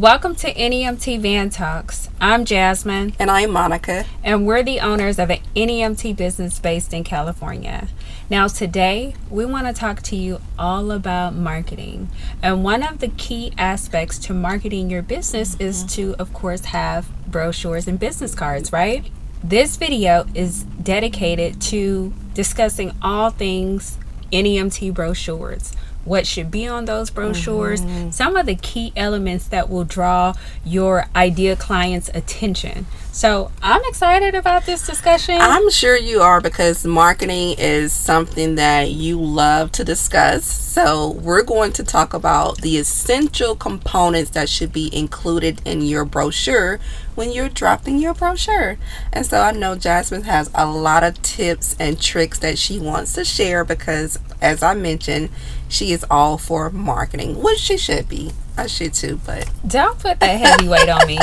Welcome to NEMT Van Talks. I'm Jasmine. And I'm Monica. And we're the owners of an NEMT business based in California. Now today, we want to talk to you all about marketing. And one of the key aspects to marketing your business is to, of course, have brochures and business cards, right? This video is dedicated to discussing all things NEMT brochures. What should be on those brochures, some of the key elements that will draw your ideal client's attention. So I'm excited about this discussion. I'm sure you are, because marketing is something that you love to discuss. So we're going to talk about the essential components that should be included in your brochure when you're dropping your brochure. And so I know Jasmine has a lot of tips and tricks that she wants to share because, as I mentioned, she is all for marketing, which she should be. I should too, but don't put that heavy weight on me.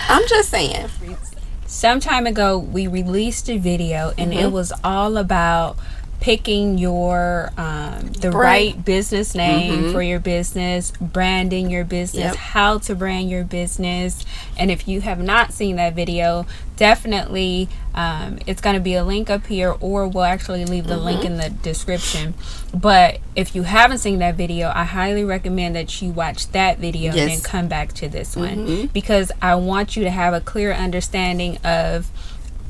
I'm just saying. Some time ago, we released a video, and it was all about picking your the right business name for your business, branding your business, how to brand your business. And if you have not seen that video, definitely it's going to be a link up here, or we'll actually leave the link in the description. But if you haven't seen that video, I highly recommend that you watch that video and then come back to this one, because I want you to have a clear understanding of,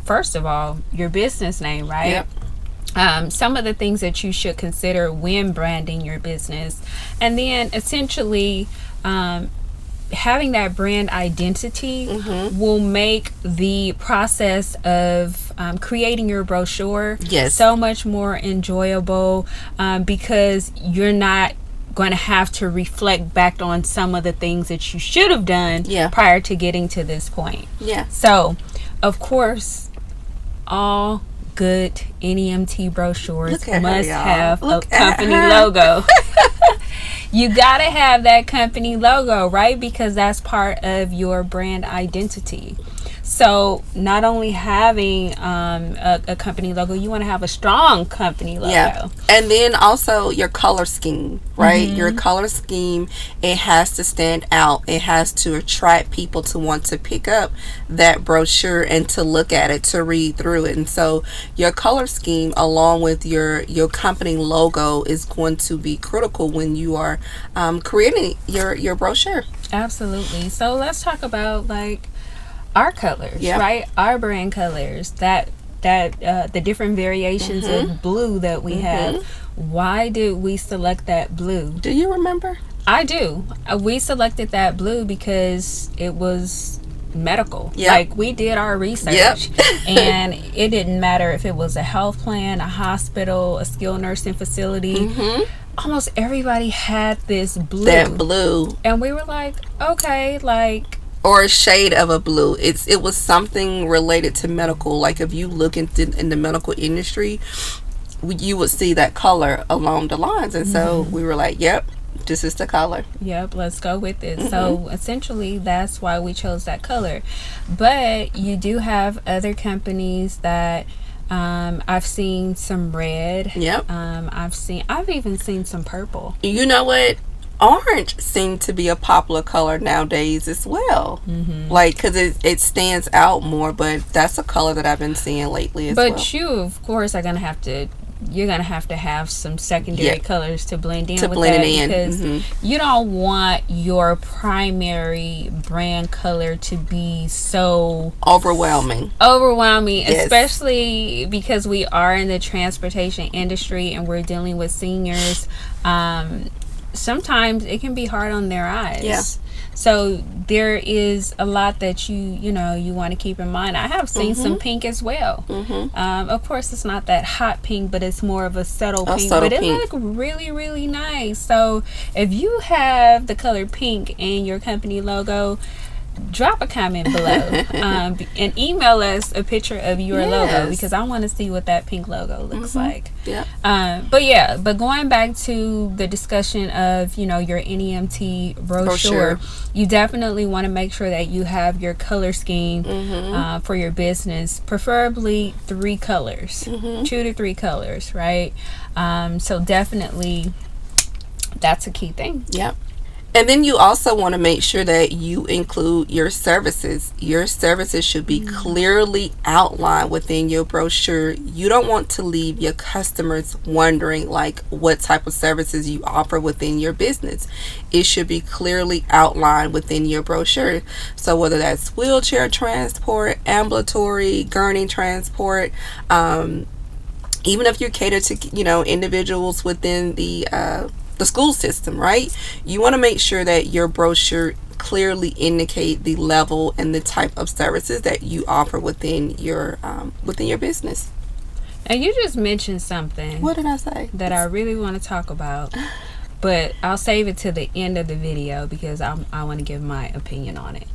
first of all, your business name, right? Some of the things that you should consider when branding your business, and then essentially having that brand identity will make the process of creating your brochure so much more enjoyable, because you're not going to have to reflect back on some of the things that you should have done prior to getting to this point. So of course, all good NEMT brochures must have a company logo. You gotta have that company logo, right? Because that's part of your brand identity. So not only having a company logo, you want to have a strong company logo. And then also your color scheme, right? Your color scheme, it has to stand out. It has to attract people to want to pick up that brochure and to look at it, to read through it. And so your color scheme along with your company logo is going to be critical when you are creating your brochure. Absolutely. So let's talk about our colors, right? Our brand colors, that the different variations of blue that we have. Why did we select that blue? Do you remember? I do. We selected that blue because it was medical. Like, we did our research and it didn't matter if it was a health plan, a hospital, a skilled nursing facility. Almost everybody had this blue. That blue. And we were like, okay, or a shade of a blue. It was something related to medical. Like, if you look in the medical industry, you would see that color along the lines. And so we were like, yep, this is the color. Yep, let's go with it. So essentially, that's why we chose that color. But you do have other companies that I've seen some red. I've even seen some purple. You know what? Orange seemed to be a popular color nowadays as well. Like, because it stands out more, but that's a color that I've been seeing lately as well. But you, of course, are going to have to have some secondary colors to blend in because you don't want your primary brand color to be so overwhelming, especially because we are in the transportation industry and we're dealing with seniors. Sometimes it can be hard on their eyes. So there is a lot that you want to keep in mind. I have seen some pink as well. Of course, it's not that hot pink, but it's more of a subtle pink. But it looks really, really nice. So if you have the color pink in your company logo, drop a comment below and email us a picture of your logo, because I want to see what that pink logo looks like. But going back to the discussion of your NEMT brochure, you definitely want to make sure that you have your color scheme for your business, preferably 3 colors, 2 to 3 colors, right? So definitely that's a key thing. And then you also want to make sure that you include your services. Your services should be clearly outlined within your brochure. You don't want to leave your customers wondering like what type of services you offer within your business. It should be clearly outlined within your brochure. So whether that's wheelchair transport, ambulatory, gurney transport, even if you cater to, individuals within the school system, right? You want to make sure that your brochure clearly indicate the level and the type of services that you offer within your business. And you just mentioned something. What did I say? That I really want to talk about, but I'll save it to the end of the video because I want to give my opinion on it.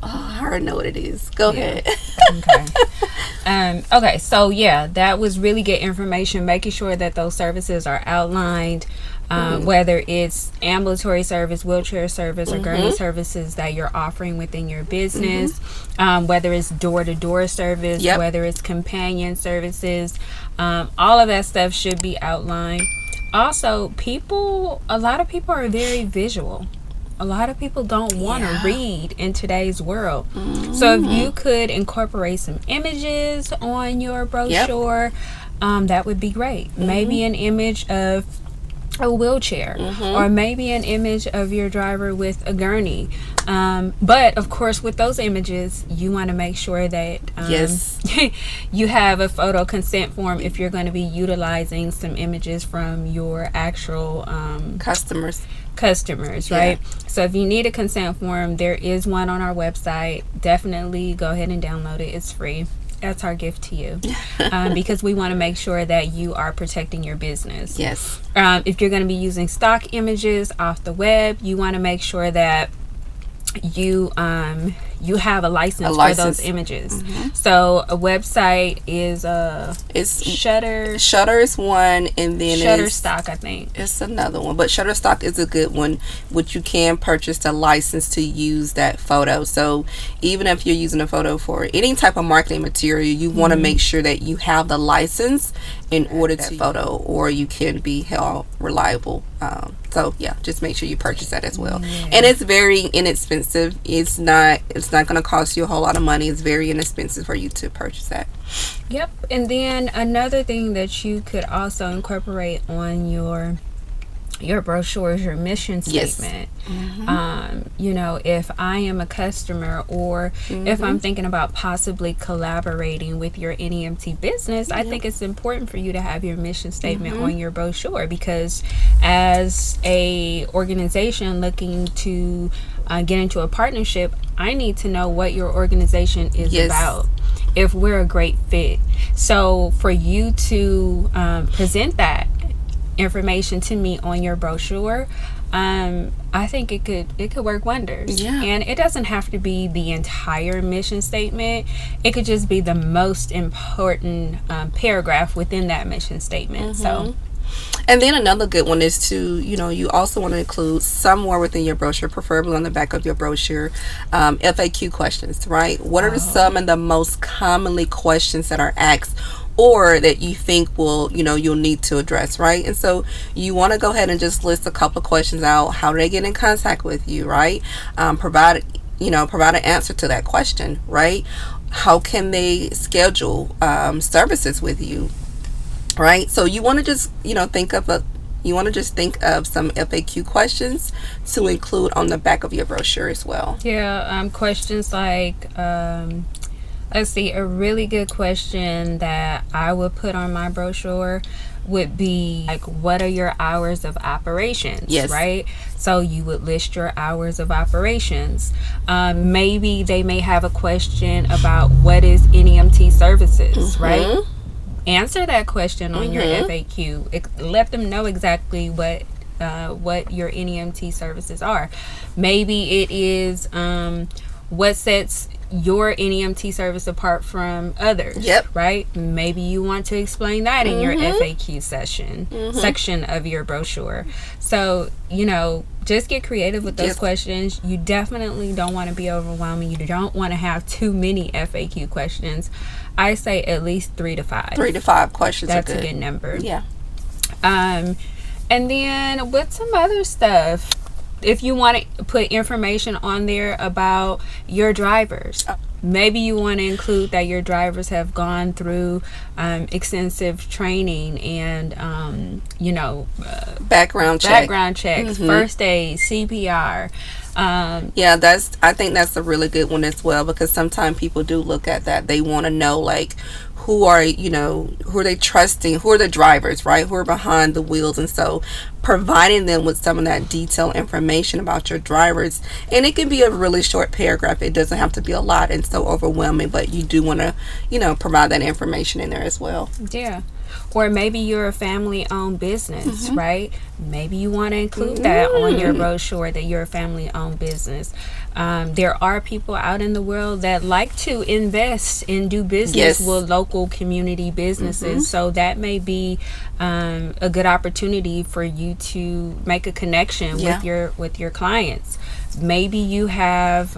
Oh, I already know what it is. Go ahead. Okay, so yeah, that was really good information, making sure that those services are outlined, whether it's ambulatory service, wheelchair service, or gurney services that you're offering within your business, whether it's door-to-door service, whether it's companion services, all of that stuff should be outlined. Also, a lot of people are very visual. A lot of people don't want to read in today's world. So if you could incorporate some images on your brochure, that would be great. Maybe an image of a wheelchair, or maybe an image of your driver with a gurney. But of course, with those images, you want to make sure that you have a photo consent form if you're going to be utilizing some images from your actual customers, right? So if you need a consent form, there is one on our website. Definitely go ahead and download it. It's free. That's our gift to you, because we want to make sure that you are protecting your business. Yes. If you're going to be using stock images off the web, you want to make sure that you have a license for those images. So a website is it's Shutter. Shutter is one, and then Shutterstock, I think it's another one. But Shutterstock is a good one, which you can purchase a license to use that photo. So even if you're using a photo for any type of marketing material, you want to make sure that you have the license in order to photo, or you can be held reliable. So yeah, just make sure you purchase that as well. And it's very inexpensive. It's not going to cost you a whole lot of money. It's very inexpensive for you to purchase that. Yep. And then another thing that you could also incorporate on your brochure is your mission statement. If I am a customer, or if I'm thinking about possibly collaborating with your NEMT business, I think it's important for you to have your mission statement on your brochure, because as a organization looking to get into a partnership, I need to know what your organization is about, if we're a great fit. So for you to present that information to me on your brochure, I think it could work wonders. And it doesn't have to be the entire mission statement. It could just be the most important paragraph within that mission statement. So and then another good one is to, you also want to include somewhere within your brochure, preferably on the back of your brochure, FAQ questions, right? What are some of the most commonly questions that are asked, or that you think you'll need to address, right? And so you want to go ahead and just list a couple of questions out. How do they get in contact with you, right? Provide an answer to that question, right? How can they schedule services with you, right? So you want to just think of some FAQ questions to include on the back of your brochure as well. Questions like let's see, a really good question that I would put on my brochure would be like, what are your hours of operations? Right? So you would list your hours of operations. Maybe they may have a question about what is NEMT services, right? Answer that question on your FAQ. Let them know exactly what your NEMT services are. Maybe it is what sets your NEMT service apart from others, right? Maybe you want to explain that in your FAQ section of your brochure. So just get creative with those questions. You definitely don't want to be overwhelming. You don't want to have too many FAQ questions. I say at least 3 to 5. 3 to 5 questions. That's a good number. And then with some other stuff, if you want to put information on there about your drivers, maybe you want to include that your drivers have gone through extensive training and background checks, first aid, CPR. I think that's a really good one as well, because sometimes people do look at that. They want to know, like, who are they trusting, who are the drivers, right, who are behind the wheels. And so providing them with some of that detailed information about your drivers, and it can be a really short paragraph, it doesn't have to be a lot and so overwhelming, but you do want to provide that information in there as well. Yeah. Or maybe you're a family-owned business, right? Maybe you want to include that on your brochure, that you're a family-owned business. There are people out in the world that like to invest and do business with local community businesses. So that may be a good opportunity for you to make a connection with your clients. Maybe you have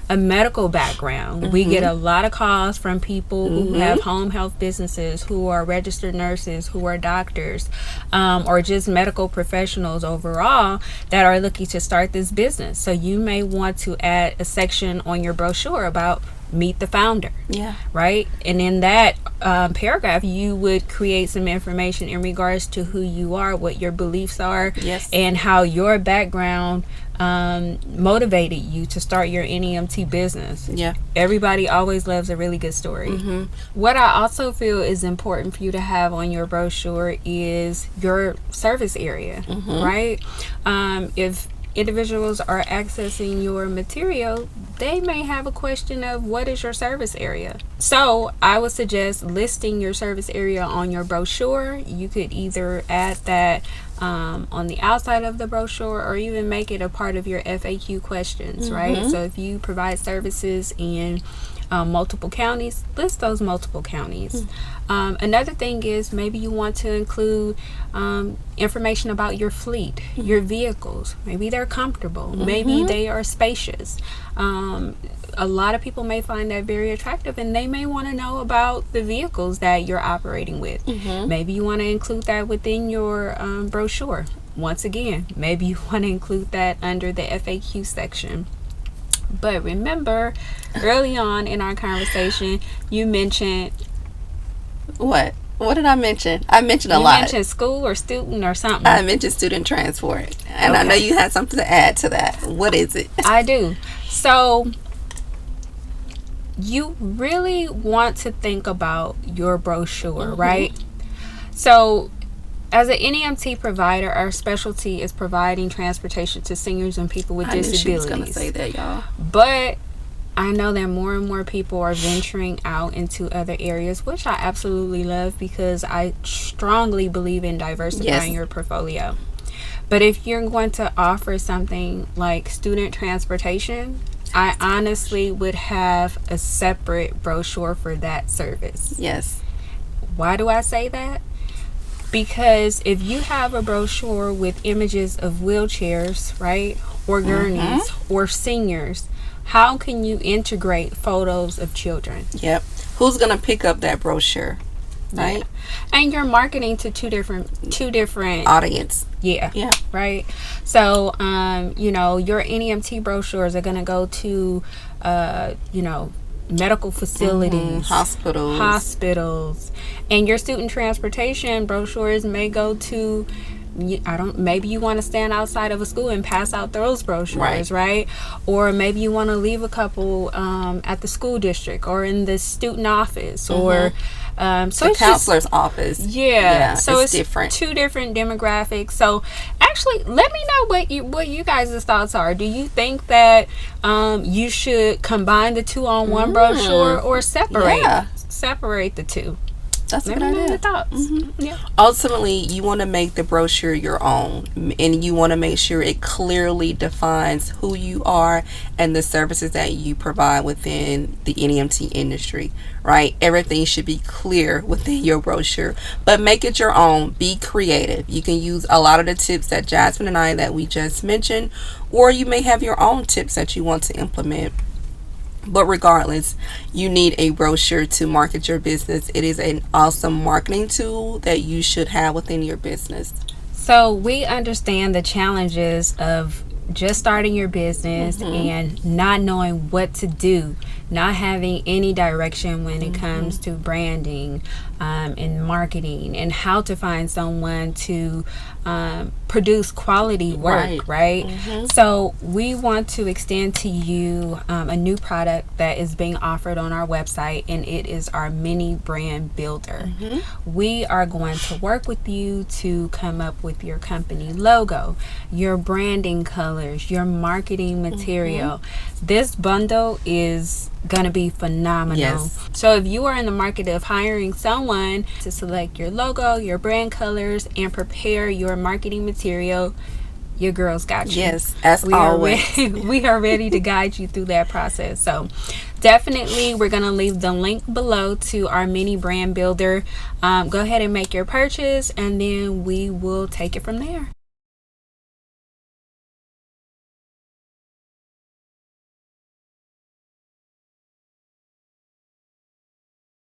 a medical background. We get a lot of calls from people who have home health businesses, who are registered nurses, who are doctors, or just medical professionals overall that are looking to start this business. So you may want to add a section on your brochure about meet the founder. Right? And in that paragraph, you would create some information in regards to who you are, what your beliefs are, and how your background motivated you to start your NEMT business. Everybody always loves a really good story. What I also feel is important for you to have on your brochure is your service area, right? If individuals are accessing your material, they may have a question of what is your service area. So I would suggest listing your service area on your brochure. You could either add that on the outside of the brochure, or even make it a part of your FAQ questions, right? So if you provide services in multiple counties, list those multiple counties. Another thing is maybe you want to include information about your fleet, your vehicles. Maybe they're comfortable, maybe they are spacious. A lot of people may find that very attractive, and they may want to know about the vehicles that you're operating with. Maybe you want to include that within your brochure. Once again, maybe you want to include that under the FAQ section. But remember, early on in our conversation, you mentioned... What did I mention? I mentioned a lot. You mentioned school or student or something. I mentioned student transport. And I know you had something to add to that. What is it? I do. So you really want to think about your brochure, right? So as an NEMT provider, our specialty is providing transportation to seniors and people with disabilities. I knew she was going to say that, y'all. But I know that more and more people are venturing out into other areas, which I absolutely love, because I strongly believe in diversifying your portfolio. But if you're going to offer something like student transportation, I honestly would have a separate brochure for that service. Why do I say that? Because if you have a brochure with images of wheelchairs, right, or gurneys, or seniors, how can you integrate photos of children? Who's going to pick up that brochure, right? And you're marketing to two different audience. Right. So your NEMT brochures are going to go to medical facilities, hospitals, and your student transportation brochures may go to, maybe you want to stand outside of a school and pass out those brochures, right? Or maybe you want to leave a couple at the school district or in the student office, or so the counselor's office. So it's different. Two different demographics. So actually, let me know what you guys' thoughts are. Do you think that you should combine the two on one brochure, or separate the two? That's a good idea. Your thoughts. Ultimately, you want to make the brochure your own, and you want to make sure it clearly defines who you are and the services that you provide within the NEMT industry, right? Everything should be clear within your brochure, but make it your own. Be creative. You can use a lot of the tips that Jasmine and I that we just mentioned, or you may have your own tips that you want to implement. But regardless, you need a brochure to market your business. It is an awesome marketing tool that you should have within your business. So we understand the challenges of just starting your business and not knowing what to do, not having any direction when it comes to branding and marketing, and how to find someone to produce quality work, right? So we want to extend to you a new product that is being offered on our website, and it is our mini brand builder. We are going to work with you to come up with your company logo, your branding colors, your marketing material. This bundle is gonna be phenomenal. Yes. So if you are in the market of hiring someone to select your logo, your brand colors, and prepare your marketing material, your girls got you. Yes, as always. We are ready to guide you through that process. So definitely, we're going to leave the link below to our mini brand builder. Go ahead and make your purchase, and then we will take it from there.